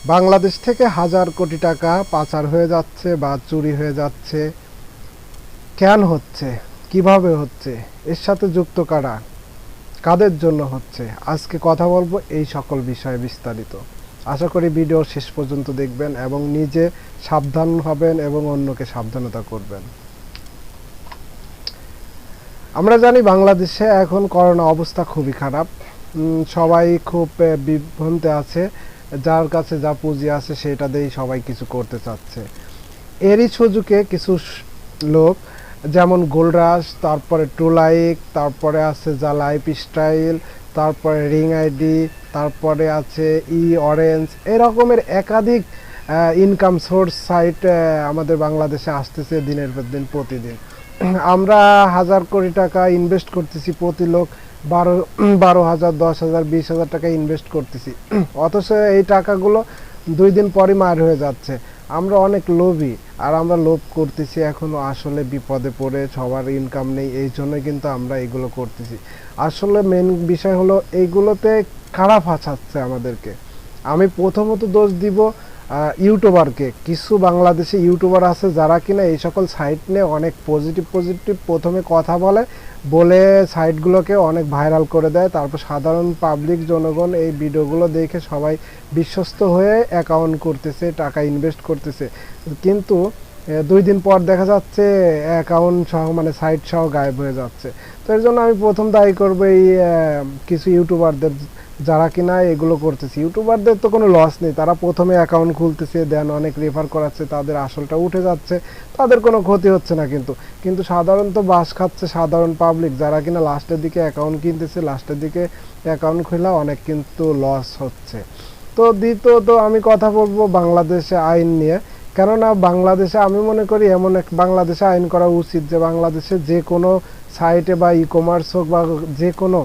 বাংলাদেশ থেকে হাজার কোটি টাকা পাচার হয়ে যাচ্ছে বা চুরি হয়ে যাচ্ছে। কেন হচ্ছে, কিভাবে হচ্ছে, এর সাথে যুক্ত কারা, কাদের জন্য হচ্ছে, আজকে কথা বলবো এই সকল বিষয়ে বিস্তারিত। আশা করি ভিডিও শেষ পর্যন্ত দেখবেন এবং নিজে সাবধান হবেন এবং অন্যকে সাবধানতা করবেন। আমরা জানি বাংলাদেশে এখন করোনা অবস্থা খুবই খারাপ। সবাই খুব বিভ্রান্তে আছে, যার কাছে যা পুঁজি আছে সেটা দিয়েই সবাই কিছু করতে চাচ্ছে। এরই সুযোগে কিছু লোক যেমন গোলরাশ, তারপরে টুলাইক, তারপরে আছে যা লাইফ স্টাইল, তারপরে রিং আইডি, তারপরে আছে অরেঞ্জ, এরকমের একাধিক ইনকাম সোর্স সাইট আমাদের বাংলাদেশে আসতেছে দিনের পর দিন, প্রতিদিন। আমরা হাজার কোটি টাকা ইনভেস্ট করতেছি, প্রতি লোক 12,000, 10,000, 20,000 টাকা ইনভেস্ট করতেছি, অথচ এই টাকাগুলো 2 দিন পরই মার হয়ে যাচ্ছে। আমরা অনেক লোভী, আর আমরা লোভ করতেছি এখনো আসলে বিপদে পড়ে, সবার ইনকাম নেই, এই জন্যই কিন্তু আমরা এগুলো করতেছি। আসলে মেন বিষয় হলো এইগুলোতে কারা ফাঁসাচ্ছে আমাদেরকে। আমি প্রথমত দোষ দিব ইউটিউবারকে। কিছু বাংলাদেশি ইউটিউবার আছে যারা কিনা এই সকল সাইট নিয়ে অনেক পজিটিভ প্রথমে কথা বলে সাইটগুলোকে অনেক ভাইরাল করে দেয়, তারপর সাধারণ পাবলিক জনগণ এই ভিডিওগুলো দেখে সবাই বিশ্বস্ত হয়ে অ্যাকাউন্ট করতেছে, টাকা ইনভেস্ট করতেছে, কিন্তু 2 দিন পর দেখা যাচ্ছে অ্যাকাউন্ট সহ মানে সাইট সহ গায়েব হয়ে যাচ্ছে। তো এর জন্য আমি প্রথম দায়ী করবো এই কিছু ইউটিউবারদের, যারা কিনা এগুলো করতেছে। ইউটিউবারদের তো কোনো লস নেই, তারা প্রথমে অ্যাকাউন্ট খুলতেছে, দেন অনেক রেফার করাচ্ছে, তাদের আসলটা উঠে যাচ্ছে, তাদের কোনো ক্ষতি হচ্ছে না। কিন্তু সাধারণত বাস খাচ্ছে সাধারণ পাবলিক, যারা কিনা লাস্টের দিকে অ্যাকাউন্ট কিনতেছে, লাস্টের দিকে অ্যাকাউন্ট খোলা অনেক কিন্তু লস হচ্ছে। তো দ্বিতীয়ত আমি কথা বলবো বাংলাদেশে আইন নিয়ে। কেননা বাংলাদেশে আমি মনে করি এমন এক বাংলাদেশে আইন করা উচিত যে বাংলাদেশে যে কোনো সাইটে বা ই কমার্স হোক বা যে কোনো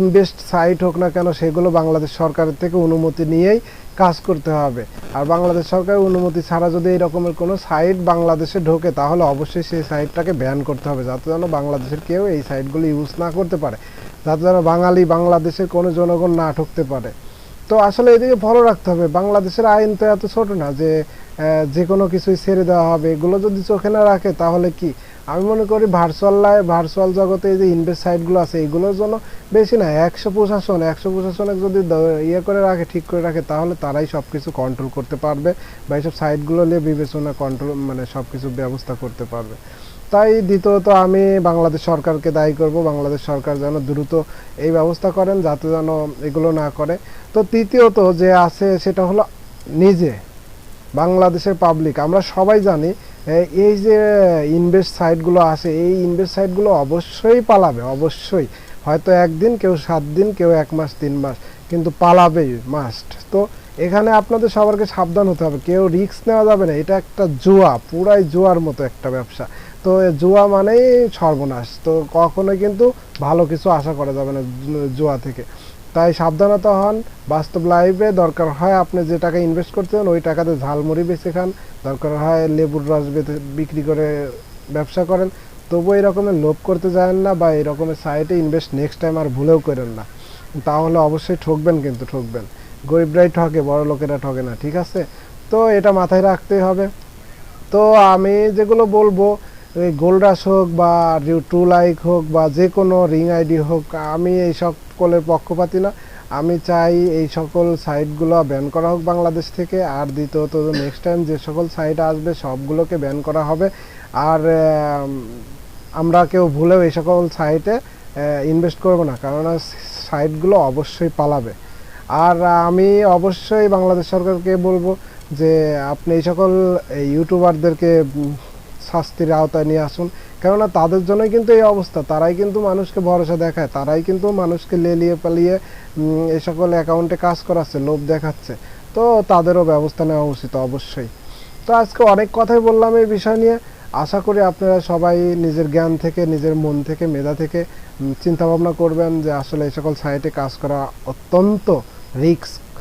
ইনভেস্ট সাইট হোক না কেন, সেগুলো বাংলাদেশ সরকারের থেকে অনুমতি নিয়েই কাজ করতে হবে। আর বাংলাদেশ সরকারের অনুমতি ছাড়া যদি এই রকমের কোনো সাইট বাংলাদেশে ঢোকে, তাহলে অবশ্যই সেই সাইটটাকে ব্যান করতে হবে, যাতে যেন বাংলাদেশের কেউ এই সাইটগুলো ইউজ না করতে পারে, যাতে যেন বাংলাদেশের কোনো জনগণ না ঠকতে পারে। তো আসলে এদিকে ফলো রাখতে হবে। বাংলাদেশের আইন তো এত ছোট না যে কোনো কিছুই ছেড়ে দেওয়া হবে। এগুলো যদি চোখে না রাখে তাহলে কি, আমি মনে করি ভার্চুয়াল জগতে এই যে ইনভেস্ট সাইটগুলো আছে, এগুলোর জন্য বেশি না 100 প্রশাসনে যদি ইয়ে করে রাখে, ঠিক করে রাখে, তাহলে তারাই সব কিছু কন্ট্রোল করতে পারবে বা এইসব সাইটগুলো নিয়ে বিবেচনা কন্ট্রোল মানে সব কিছু ব্যবস্থা করতে পারবে। তাই দ্বিতীয়ত আমি বাংলাদেশ সরকারকে দায়ী করব, বাংলাদেশ সরকার যেন দ্রুত এই ব্যবস্থা করেন যাতে যেন এগুলো না করে। তো তৃতীয়ত যে আছে সেটা হলো নিজে বাংলাদেশের পাবলিক। আমরা সবাই জানি এই যে ইনভেস্ট সাইটগুলো আছে, এই ইনভেস্ট সাইটগুলো অবশ্যই পালাবে, অবশ্যই। হয়তো একদিন, কেউ 7 দিন, কেউ 1 মাস, 3 মাস, কিন্তু পালাবেই মাস্ট। তো এখানে আপনাদের সবারকে সাবধান হতে হবে, কেউ রিস্ক নেওয়া যাবে না। এটা একটা জুয়া, পুরাই জুয়ার মতো একটা ব্যবসা। তো জুয়া মানেই সর্বনাশ, তো কখনোই কিন্তু ভালো কিছু আশা করা যাবে না জুয়া থেকে। তাই সাবধানতা হন। বাস্তব লাইফে দরকার হয় আপনি যে টাকা ইনভেস্ট করতেন ওই টাকাতে ঝালমুড়ি বেচে খান, দরকার হয় লেবুর রস বিক্রি করে ব্যবসা করেন, তবু এই রকমের লোভ করতে যাবেন না বা এই রকমের সাইটে ইনভেস্ট নেক্সট টাইম আর ভুলেও করেন না, তাহলে অবশ্যই ঠকবেন, কিন্তু ঠকবেন। গরিবরাই ঠকে, বড় লোকেরা ঠকে না, ঠিক আছে? তো এটা মাথায় রাখতেই হবে। তো আমি যেগুলো বলবো, এই গোল্ডাস হোক বা টু লাইক হোক বা যে কোনো রিং আইডি হোক, আমি এই সকলের পক্ষপাতী না। আমি চাই এই সকল সাইটগুলো ব্যান করা হোক বাংলাদেশ থেকে। আর দ্বিতীয়ত নেক্সট টাইম যে সকল সাইট আসবে সবগুলোকে ব্যান করা হবে। আর আমরা কেউ ভুলেও এই সকল সাইটে ইনভেস্ট করব না, কেননা সাইটগুলো অবশ্যই পালাবে। আর আমি অবশ্যই বাংলাদেশ সরকারকে বলবো যে আপনি এই সকল ইউটিউবারদেরকে শাস্তির আওতায় নিয়ে আসুন, কেননা তাদের জন্যই কিন্তু এই অবস্থা। তারাই কিন্তু মানুষকে ভরসা দেখায়, তারাই কিন্তু মানুষকে লেলিয়ে পালিয়ে এই সকল অ্যাকাউন্টে কাজ করাচ্ছে, লোভ দেখাচ্ছে। তো তাদেরও ব্যবস্থা নেওয়া উচিত অবশ্যই। তো আজকে অনেক কথাই বললাম এই বিষয় নিয়ে। আশা করি আপনারা সবাই নিজের জ্ঞান থেকে, নিজের মন থেকে, মেধা থেকে চিন্তা ভাবনা করবেন যে আসলে এই সকল সাইটে কাজ করা অত্যন্ত রিস্ক।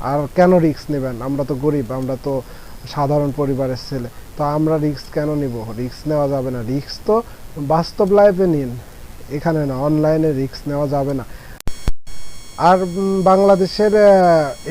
আর কেন রিস্ক নেবেন? আমরা তো গরিব, আমরা তো সাধারণ পরিবারের ছেলে, তো আমরা রিস্ক কেন নিব? রিস্ক নেওয়া যাবে না। রিস্ক তো বাস্তব লাইফে নিন, এখানে না, অনলাইনে রিস্ক নেওয়া যাবে না। আর বাংলাদেশের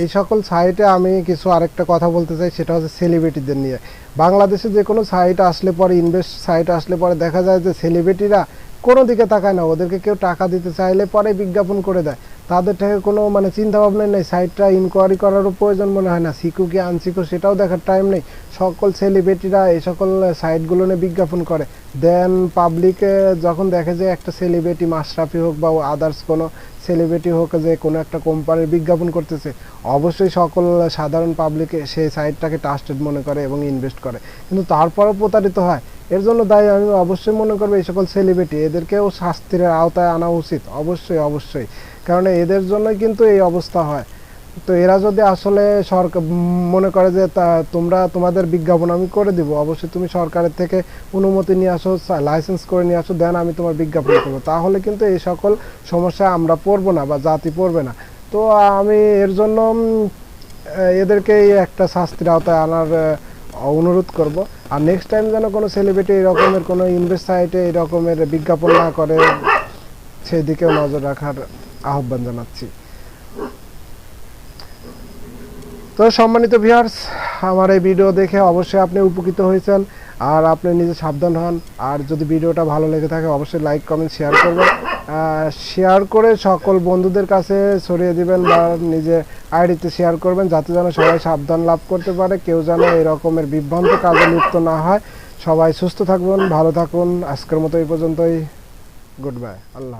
এই সকল সাইটে আমি কিছু আরেকটা কথা বলতে চাই, সেটা হচ্ছে সেলিব্রিটিদের নিয়ে। বাংলাদেশে যে কোনো সাইট আসলে পরে, ইনভেস্ট সাইট আসলে পরে দেখা যায় যে সেলিব্রিটিরা কোনো দিকে তাকায় না, ওদেরকে কেউ টাকা দিতে চাইলে পরে বিজ্ঞাপন করে দেয়। তাদের থেকে কোনো মানে চিন্তা ভাবনা নেই, সাইটটা ইনকোয়ারি করারও প্রয়োজন মনে হয় না, সিকু কি আনসিকু সেটাও দেখার টাইম নেই। সকল সেলিব্রিটিরা এই সকল সাইটগুলো নিয়ে বিজ্ঞাপন করে দেন। পাবলিকে যখন দেখে যে একটা সেলিব্রিটি, মাশরাফি হোক বা আদার্স কোনো সেলিব্রিটি হোক, যে কোনো একটা কোম্পানির বিজ্ঞাপন করতেছে, অবশ্যই সকল সাধারণ পাবলিকে সেই সাইটটাকে ট্রাস্টেড মনে করে এবং ইনভেস্ট করে, কিন্তু তারপরেও প্রতারিত হয়। এর জন্য দায়ী আমি অবশ্যই মনে করবো এই সকল সেলিব্রিটি, এদেরকেও শাস্তির আওতায় আনা উচিত, অবশ্যই অবশ্যই। কারণ এদের জন্যই কিন্তু এই অবস্থা হয়। তো এরা যদি আসলে সরকার মনে করে যে তোমরা তোমাদের বিজ্ঞাপন আমি করে দিব, অবশ্যই তুমি সরকারের থেকে অনুমতি নিয়ে আসো, লাইসেন্স করে নিয়ে আসো, দেন আমি তোমার বিজ্ঞাপন করবো, তাহলে কিন্তু এই সকল সমস্যা আমরা পড়বো না বা জাতি পড়বে না। তো আমি এর জন্য এদেরকে একটা শাস্তির আওতায় আনার অনুরোধ করব। আর নেক্সট টাইম যেন কোনো সেলিব্রিটি এরকমের কোনো ইনভেস্ট সাইটে এরকমের বিজ্ঞাপন না করে, সেই দিকেও নজর রাখার আহ্বান জানাচ্ছি। তো সম্মানিত ভিউয়ার্স, আমার এই ভিডিও দেখে অবশ্যই আপনি উপকৃত হয়েছেন, আর আপনি নিজে সাবধান হন। আর যদি ভিডিওটা ভালো লেগে থাকে অবশ্যই লাইক কমেন্ট শেয়ার করবেন, শেয়ার করে সকল বন্ধুদের কাছে ছড়িয়ে দিবেন বা নিজে আইডিতে শেয়ার করবেন, যাতে যেন সবাই সাবধান লাভ করতে পারে, কেউ যেন এই রকমের বিভ্রান্ত কাজে লিপ্ত না হয়। সবাই সুস্থ থাকবেন, ভালো থাকুন। আজকের মতো এই পর্যন্তই। গুড বাই, আল্লাহ।